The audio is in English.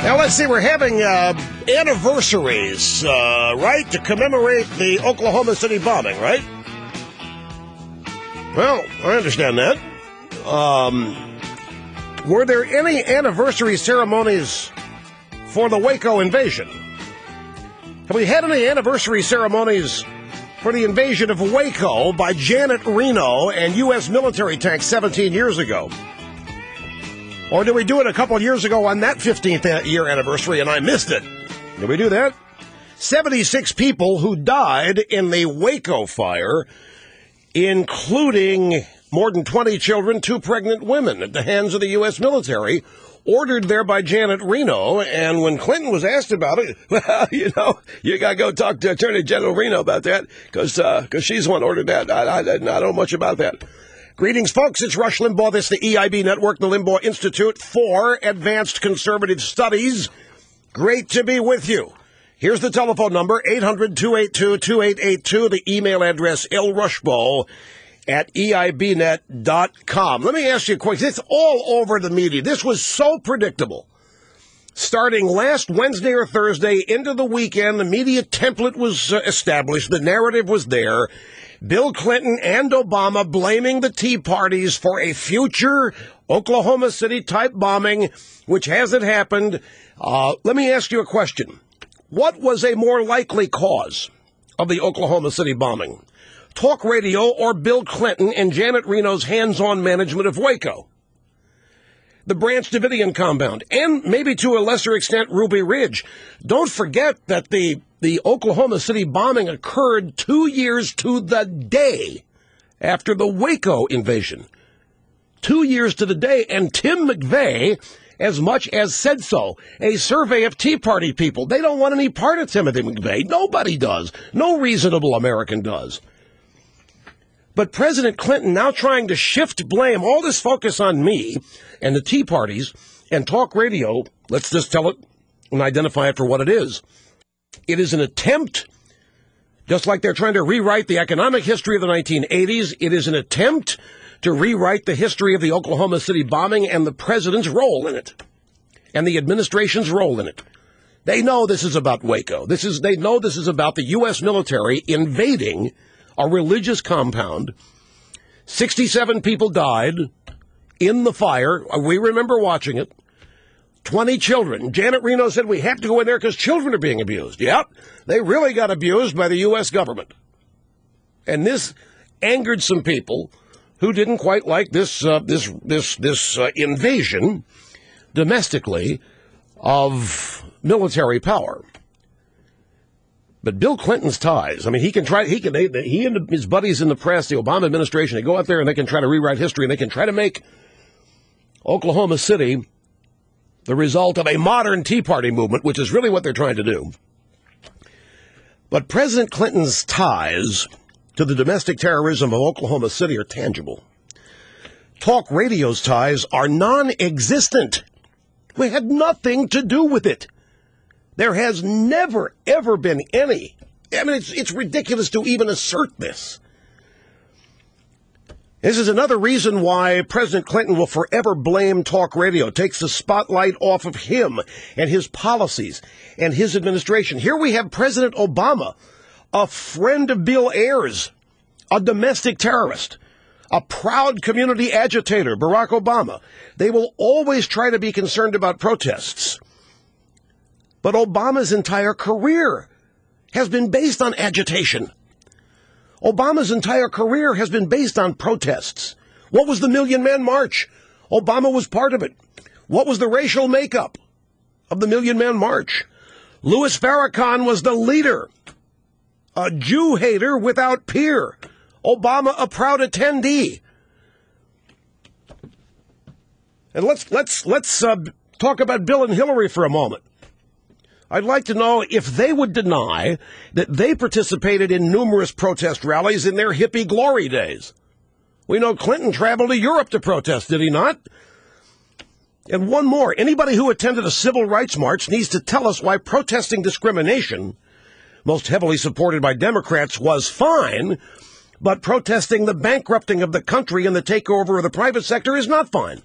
Now, let's see, we're having anniversaries, right, to commemorate the Oklahoma City bombing, right? Well, I understand that. Were there any anniversary ceremonies for the Waco invasion? Have we had any anniversary ceremonies for the invasion of Waco by Janet Reno and U.S. military tanks 17 years ago? Or did we do it a couple of years ago on that 15th year anniversary and I missed it? Did we do that? 76 people who died in the Waco fire, including more than 20 children, 2 pregnant women at the hands of the U.S. military, ordered there by Janet Reno. And when Clinton was asked about it, well, you got to go talk to Attorney General Reno about that because she's the one who ordered that. I don't know much about that. Greetings, folks. It's Rush Limbaugh. This is the EIB Network, the Limbaugh Institute for Advanced Conservative Studies. Great to be with you. Here's the telephone number, 800-282-2882. The email address, lrushbo@eibnet.com. Let me ask you a question. It's all over the media. This was so predictable. Starting last Wednesday or Thursday into the weekend, the media template was established. The narrative was there. Bill Clinton and Obama blaming the Tea Parties for a future Oklahoma City-type bombing, which hasn't happened. Let me ask you a question. What was a more likely cause of the Oklahoma City bombing? Talk radio or Bill Clinton and Janet Reno's hands-on management of Waco? The Branch Davidian compound, and maybe to a lesser extent Ruby Ridge. Don't forget that the Oklahoma City bombing occurred 2 years to the day after the Waco invasion. 2 years to the day, and Tim McVeigh as much as said so. A survey of Tea Party people. They don't want any part of Timothy McVeigh. Nobody does. No reasonable American does. But President Clinton now trying to shift blame, all this focus on me and the Tea Parties and talk radio, let's just tell it and identify it for what it is. It is an attempt, just like they're trying to rewrite the economic history of the 1980s, it is an attempt to rewrite the history of the Oklahoma City bombing and the president's role in it, and the administration's role in it. They know this is about Waco. They know this is about the U.S. military invading a religious compound. 67 people died in the fire. We remember watching it. 20 children. Janet Reno said we have to go in there because children are being abused. Yep, they really got abused by the U.S. government. And this angered some people who didn't quite like this invasion domestically of military power. But Bill Clinton's ties, I mean, he and his buddies in the press, the Obama administration, they go out there and they can try to rewrite history and they can try to make Oklahoma City the result of a modern Tea Party movement, which is really what they're trying to do. But President Clinton's ties to the domestic terrorism of Oklahoma City are tangible. Talk radio's ties are non-existent. We had nothing to do with it. There has never, ever been any. I mean, it's ridiculous to even assert this. This is another reason why President Clinton will forever blame talk radio, takes the spotlight off of him and his policies and his administration. Here we have President Obama, a friend of Bill Ayers, a domestic terrorist, a proud community agitator, Barack Obama. They will always try to be concerned about protests. But Obama's entire career has been based on agitation. Obama's entire career has been based on protests. What was the Million Man March? Obama was part of it. What was the racial makeup of the Million Man March? Louis Farrakhan was the leader, a Jew hater without peer. Obama, a proud attendee. And let's talk about Bill and Hillary for a moment. I'd like to know if they would deny that they participated in numerous protest rallies in their hippie glory days. We know Clinton traveled to Europe to protest, did he not? And one more. Anybody who attended a civil rights march needs to tell us why protesting discrimination, most heavily supported by Democrats, was fine, but protesting the bankrupting of the country and the takeover of the private sector is not fine.